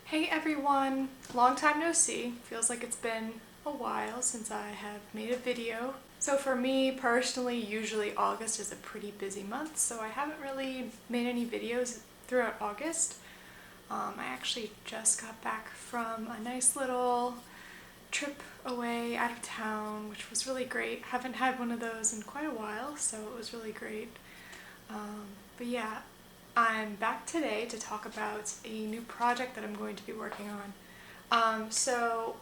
Hey everyone! Long time no see. Feels like it's been a while since I have made a video. So for me personally, usually August is a pretty busy month, so I haven't really made any videos throughout August. I actually just got back from a nice little trip away out of town, which was really great. Haven't had one of those in quite a while, so it was really great. But yeah, I'm back today to talk about a new project that I'm going to be working on. So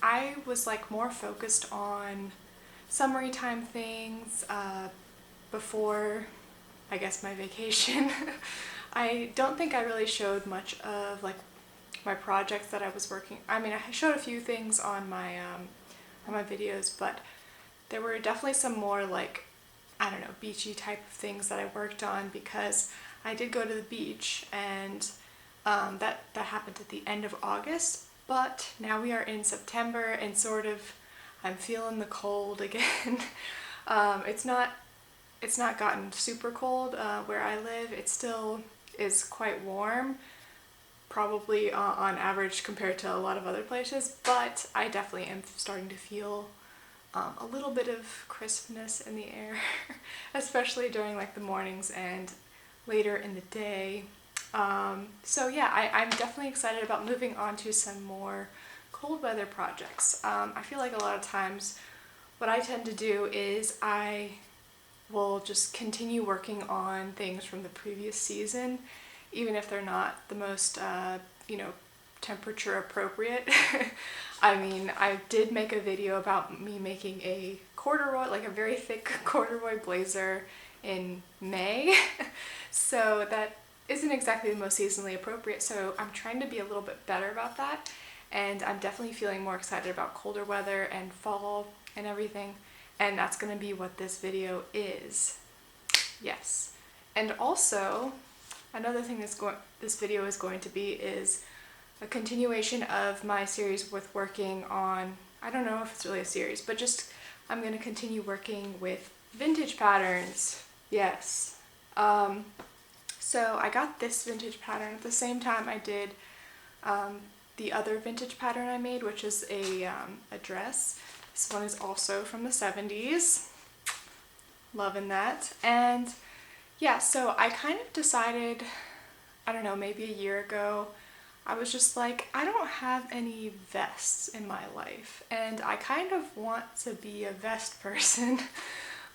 I was like more focused on summery time things before, I guess, my vacation. I don't think I really showed much of like my projects that I was working. I mean, I showed a few things on my videos, but there were definitely some more like, I don't know, beachy type of things that I worked on because I did go to the beach, and that happened at the end of August. But now we are in September, and sort of I'm feeling the cold again. It's not gotten super cold where I live. It still is quite warm, probably on average compared to a lot of other places, but I definitely am starting to feel a little bit of crispness in the air, especially during like the mornings and later in the day. So yeah, I'm definitely excited about moving on to some more cold weather projects. I feel like a lot of times what I tend to do is I will just continue working on things from the previous season, even if they're not the most, temperature appropriate. I mean, I did make a video about me making a corduroy, like a very thick corduroy blazer in May. So that isn't exactly the most seasonally appropriate. So I'm trying to be a little bit better about that. And I'm definitely feeling more excited about colder weather and fall and everything. And that's going to be what this video is. Yes. And also, another thing this video is going to be is a continuation of my series with working on, I don't know if it's really a series, but just I'm going to continue working with vintage patterns. Yes. So I got this vintage pattern at the same time I did the other vintage pattern I made, which is a dress. This one is also from the 70s. Loving that. And yeah, so I kind of decided, I don't know, maybe a year ago, I was just like, I don't have any vests in my life, and I kind of want to be a vest person.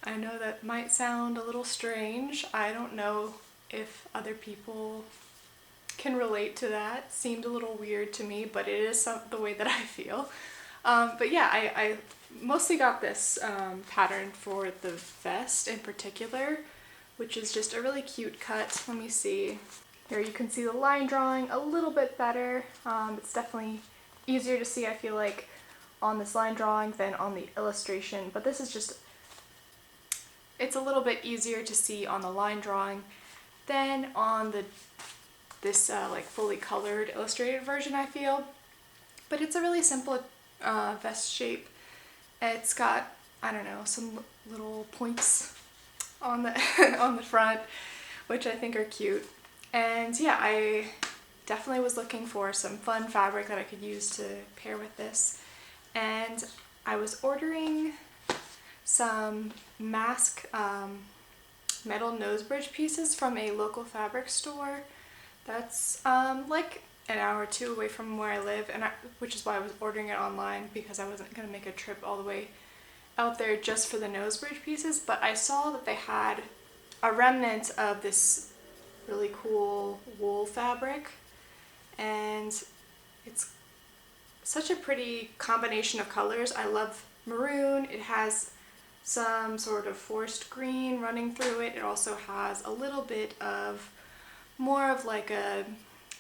I know that might sound a little strange. I don't know if other people can relate to that. Seemed a little weird to me, but it is the way that I feel. But yeah, I mostly got this pattern for the vest in particular, which is just a really cute cut. Let me see. Here you can see the line drawing a little bit better. It's definitely easier to see, I feel like, on this line drawing than on the illustration, but this is just, it's a little bit easier to see on the line drawing than on this like fully colored illustrated version, I feel. But it's a really simple vest shape. It's got, I don't know, some little points on the on the front, which I think are cute. And yeah, I definitely was looking for some fun fabric that I could use to pair with this. And I was ordering some mask metal nose bridge pieces from a local fabric store that's like an hour or two away from where I live, and which is why I was ordering it online, because I wasn't going to make a trip all the way out there just for the nose bridge pieces. But I saw that they had a remnant of this really cool wool fabric, and it's such a pretty combination of colors. I love maroon. It has some sort of forest green running through it. It also has a little bit of more of like a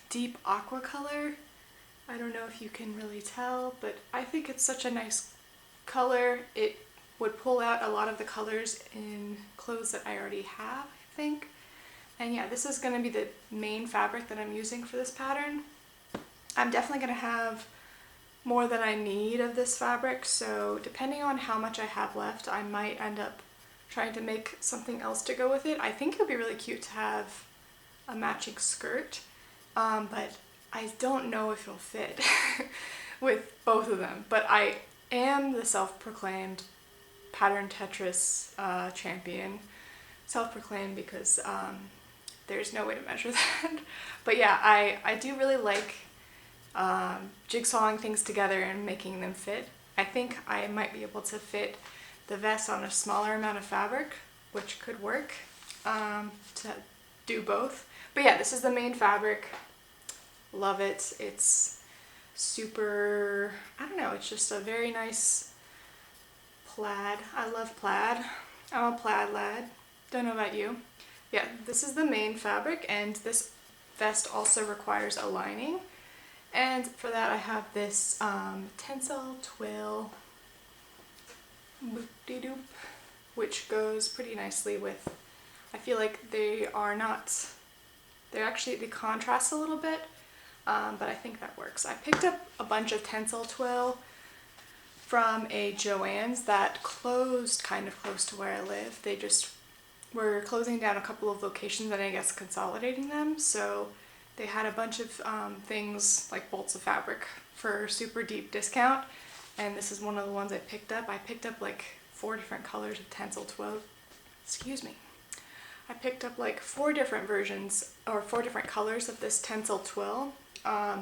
deep aqua color. I don't know if you can really tell, but I think it's such a nice color. It would pull out a lot of the colors in clothes that I already have, I think. And yeah, this is going to be the main fabric that I'm using for this pattern. I'm definitely going to have more than I need of this fabric, so depending on how much I have left, I might end up trying to make something else to go with it. I think it would be really cute to have a matching skirt, but I don't know if it'll fit with both of them, but I am the self-proclaimed pattern Tetris champion. Self-proclaimed because there's no way to measure that. But yeah, I do really like jigsawing things together and making them fit. I think I might be able to fit the vest on a smaller amount of fabric, which could work to do both. But yeah, this is the main fabric. Love it. It's super, I don't know, it's just a very nice plaid. I love plaid. I'm a plaid lad. Don't know about you. Yeah, this is the main fabric, and this vest also requires a lining. And for that I have this tensile twill, boop-de-doop, which goes pretty nicely with, I feel like they contrast a little bit, but I think that works. I picked up a bunch of tensile twill from a Joann's that closed kind of close to where I live. They just were closing down a couple of locations and I guess consolidating them, so they had a bunch of things like bolts of fabric for super deep discount, and this is one of the ones I picked up. I picked up like 4 different colors of tensile twill. Excuse me. I picked up like 4 different versions or 4 different colors of this tensile twill. I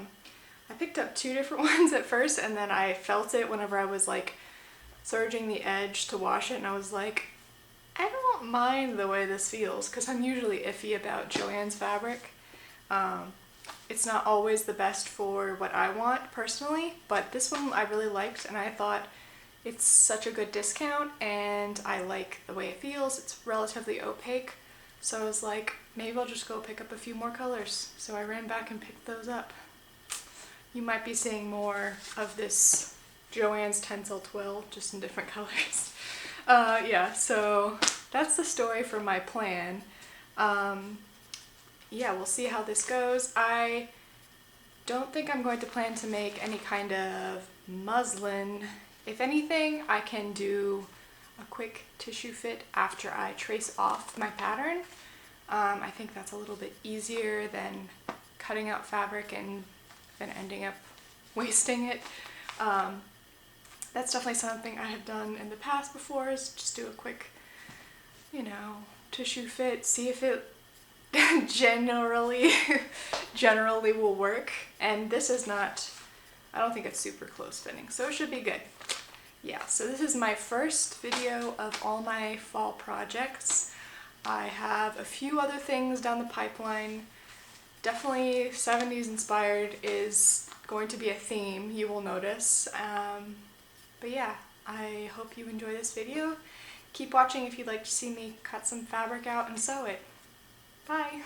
picked up 2 different ones at first, and then I felt it whenever I was like serging the edge to wash it, and I was like, I don't mind the way this feels, because I'm usually iffy about Joann's fabric. It's not always the best for what I want personally, but this one I really liked, and I thought it's such a good discount and I like the way it feels. It's relatively opaque, so I was like, maybe I'll just go pick up a few more colors. So I ran back and picked those up. You might be seeing more of this Joann's tensile twill, just in different colors. Yeah, so that's the story for my plan. Yeah, we'll see how this goes. I don't think I'm going to plan to make any kind of muslin. If anything, I can do a quick tissue fit after I trace off my pattern. I think that's a little bit easier than cutting out fabric and then ending up wasting it. That's definitely something I have done in the past before, is just do a quick, tissue fit, see if it generally will work. And this is not, I don't think it's super close fitting, so it should be good. Yeah, so this is my first video of all my fall projects. I have a few other things down the pipeline. Definitely 70s inspired is going to be a theme, you will notice. But yeah, I hope you enjoy this video. Keep watching if you'd like to see me cut some fabric out and sew it. Bye!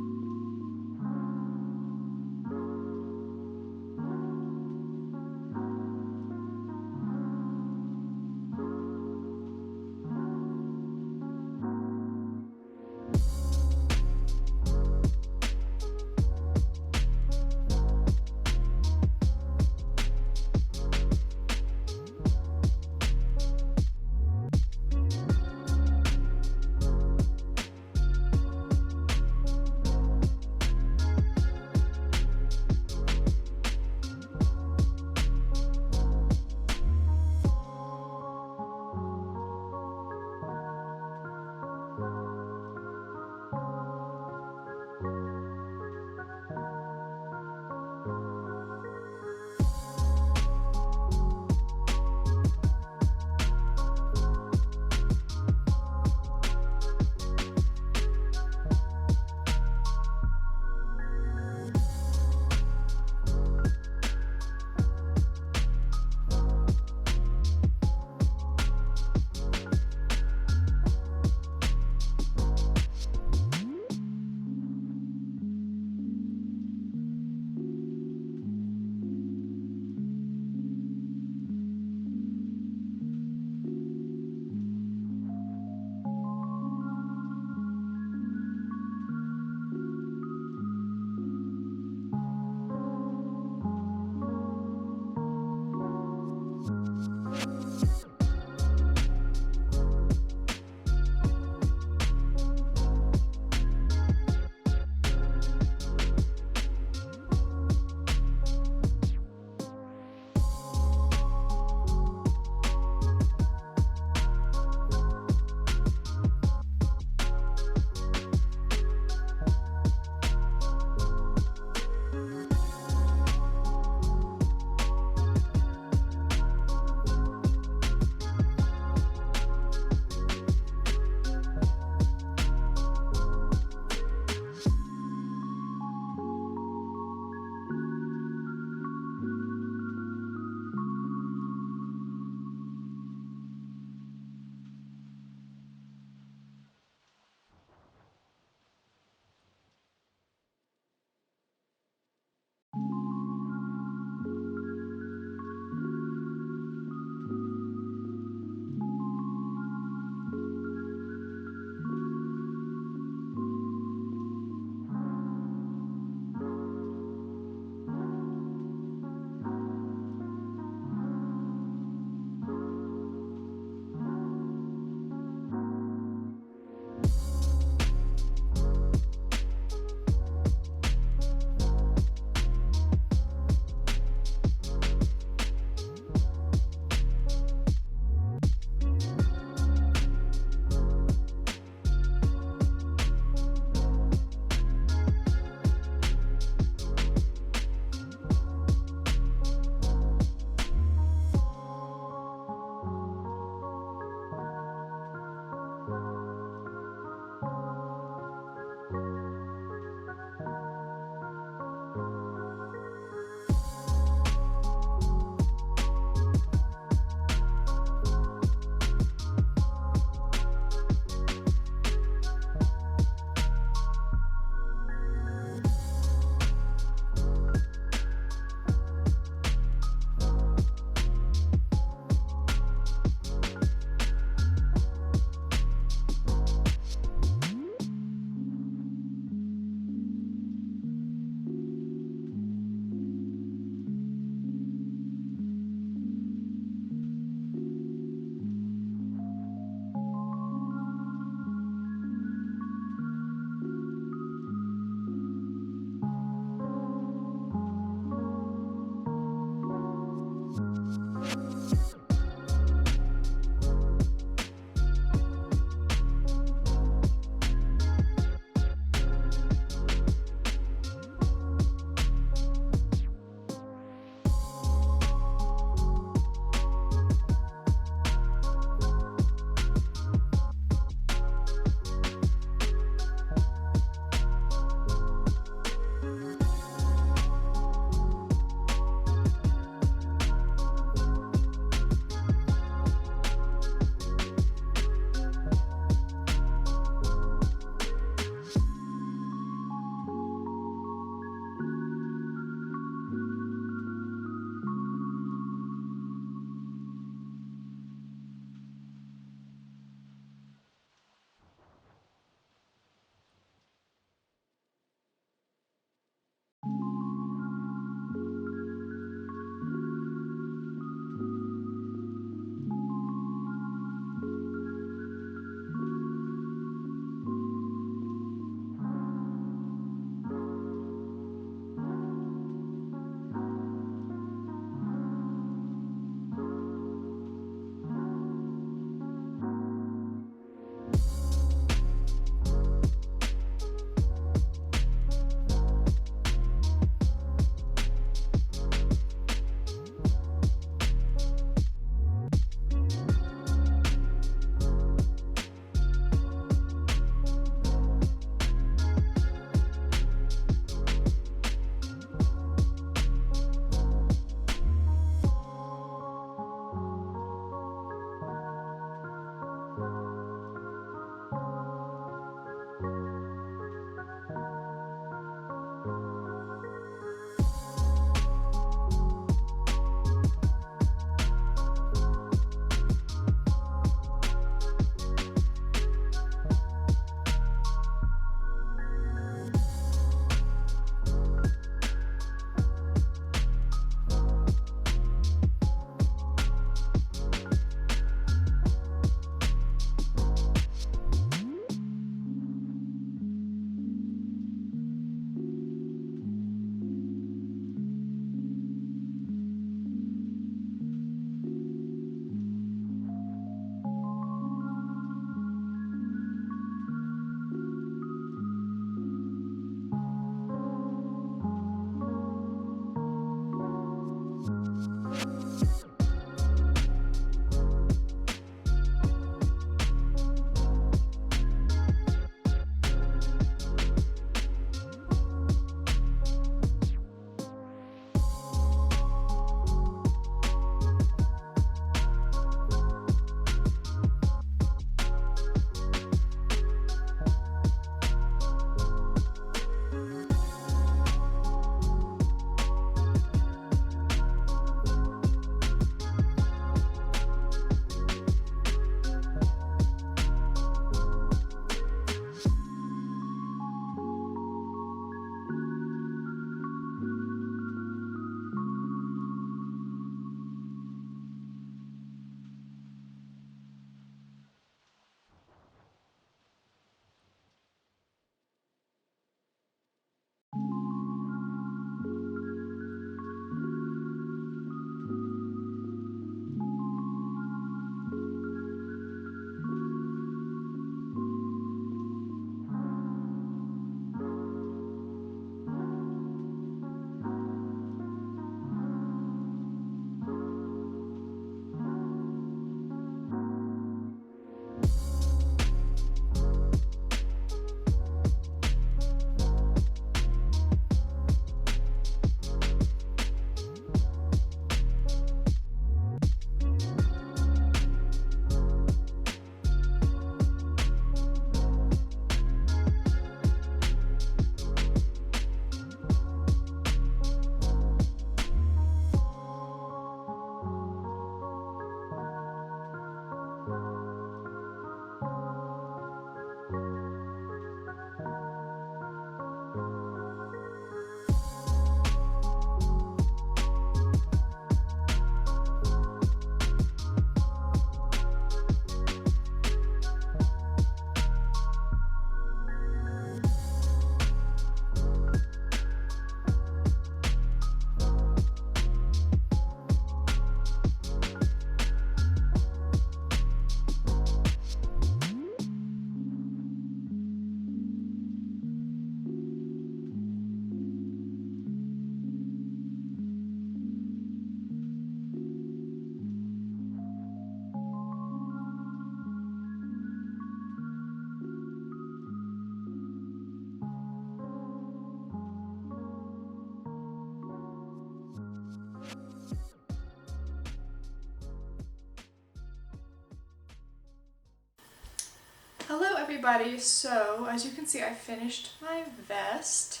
everybody, so as you can see I finished my vest.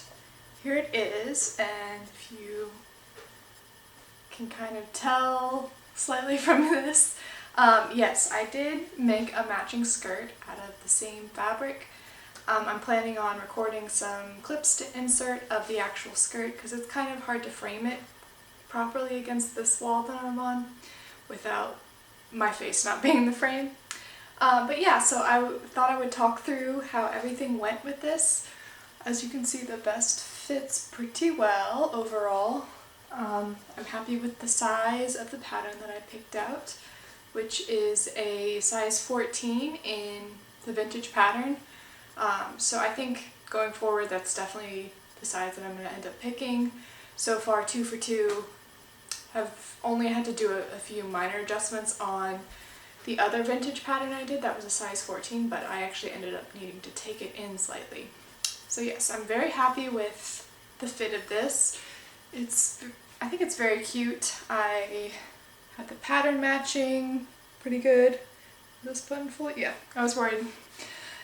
Here it is, and if you can kind of tell slightly from this, yes, I did make a matching skirt out of the same fabric. I'm planning on recording some clips to insert of the actual skirt because it's kind of hard to frame it properly against this wall that I'm on without my face not being in the frame. But yeah, so I thought I would talk through how everything went with this. As you can see, the vest fits pretty well overall. I'm happy with the size of the pattern that I picked out, which is a size 14 in the vintage pattern. So I think going forward that's definitely the size that I'm going to end up picking. So far 2 for 2. I've only had to do a few minor adjustments on the other vintage pattern I did. That was a size 14, but I actually ended up needing to take it in slightly. So yes, I'm very happy with the fit of this. I think it's very cute. I had the pattern matching pretty good. This button full? Yeah, I was worried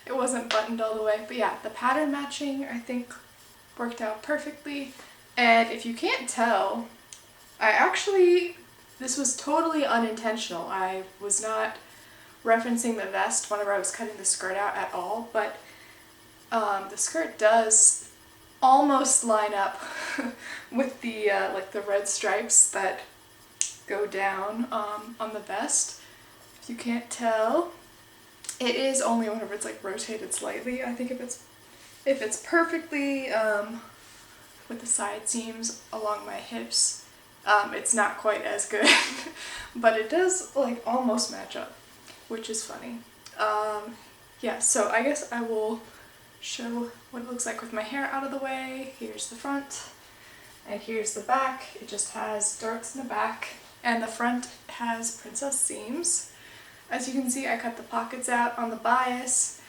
it wasn't buttoned all the way, but yeah, the pattern matching I think worked out perfectly. And if you can't tell, this was totally unintentional. I was not referencing the vest whenever I was cutting the skirt out at all, but the skirt does almost line up with the like the red stripes that go down on the vest. If you can't tell, it is only whenever it's like rotated slightly. I think if it's perfectly with the side seams along my hips, it's not quite as good, but it does like almost match up, which is funny. Yeah, so I guess I will show what it looks like with my hair out of the way. Here's the front, and here's the back. It just has darts in the back, and the front has princess seams. As you can see, I cut the pockets out on the bias.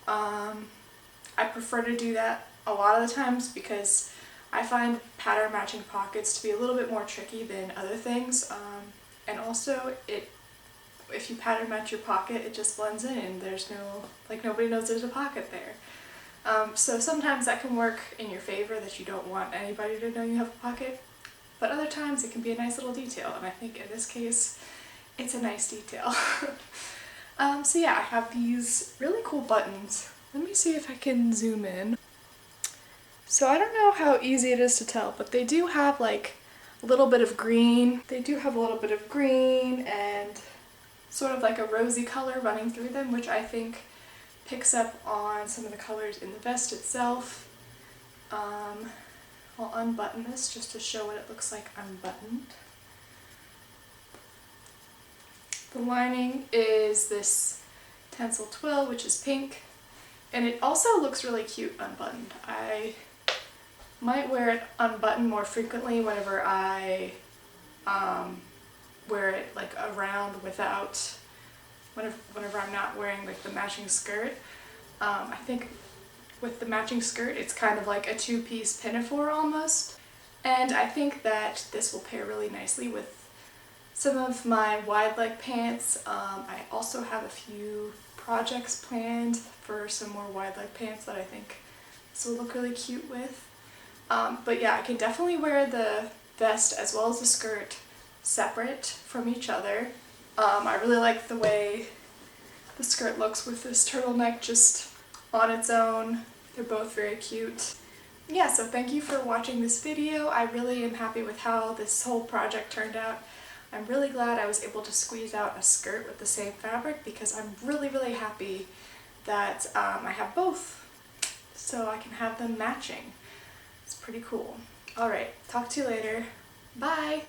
I prefer to do that a lot of the times because I find pattern matching pockets to be a little bit more tricky than other things. And also, if you pattern match your pocket, it just blends in and there's no, like, nobody knows there's a pocket there. So sometimes that can work in your favor, that you don't want anybody to know you have a pocket, but other times it can be a nice little detail, and I think in this case it's a nice detail. So yeah, I have these really cool buttons. Let me see if I can zoom in. So I don't know how easy it is to tell, but they do have like a little bit of green. They do have a little bit of green and sort of like a rosy color running through them, which I think picks up on some of the colors in the vest itself. I'll unbutton this just to show what it looks like unbuttoned. The lining is this tencel twill, which is pink, and it also looks really cute unbuttoned. I might wear it unbuttoned more frequently whenever I wear it like around without, whenever I'm not wearing like the matching skirt. I think with the matching skirt it's kind of like a two-piece pinafore almost, and I think that this will pair really nicely with some of my wide leg pants. I also have a few projects planned for some more wide leg pants that I think this will look really cute with. But yeah, I can definitely wear the vest as well as the skirt separate from each other. I really like the way the skirt looks with this turtleneck just on its own. They're both very cute. Yeah, so thank you for watching this video. I really am happy with how this whole project turned out. I'm really glad I was able to squeeze out a skirt with the same fabric because I'm really happy that I have both, so I can have them matching. It's pretty cool. Alright, talk to you later. Bye!